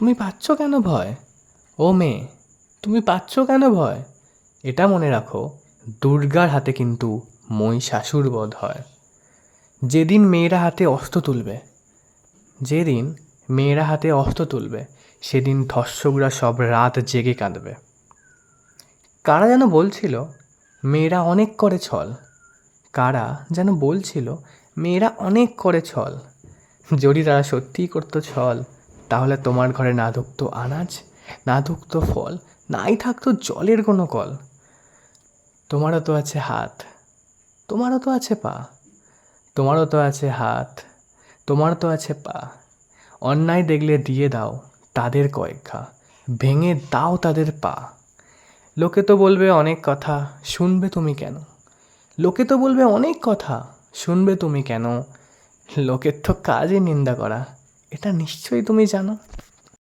তুমি পাচ্ছ কেন ভয়? ও মেয়ে, তুমি পাচ্ছ কেন ভয়? এটা মনে রাখো, দুর্গার হাতে কিন্তু মহিষাসুর বধ হয়। যেদিন মেয়েরা হাতে অস্ত্র তুলবে যেদিন মেয়েরা হাতে অস্ত্র তুলবে সেদিন ধর্ষকরা সব রাত জেগে কাঁদবে। কারা যেন বলছিল মেয়েরা অনেক করে ছল, কারা যেন বলছিল মেয়েরা অনেক করে ছল। যদি তারা সত্যিই করতো ছল, তাহলে তোমার ঘরে না ঢুকতো আনাজ, না ঢুকতো ফল, নাই থাকতো জলের কোনো কল। তোমারও তো আছে হাত, তোমারও তো আছে পা, তোমারও তো আছে হাত, তোমার তো আছে পা। অন্যায় দেখলে দিয়ে দাও তাদের কয়েক ঘা, ভেঙে দাও তাদের পা। লোকে তো বলবে অনেক কথা, শুনবে তুমি কেন? লোকে তো বলবে অনেক কথা, শুনবে তুমি কেন? লোকের তো কাজই নিন্দা করা, এটা নিশ্চয়ই তুমি জানো।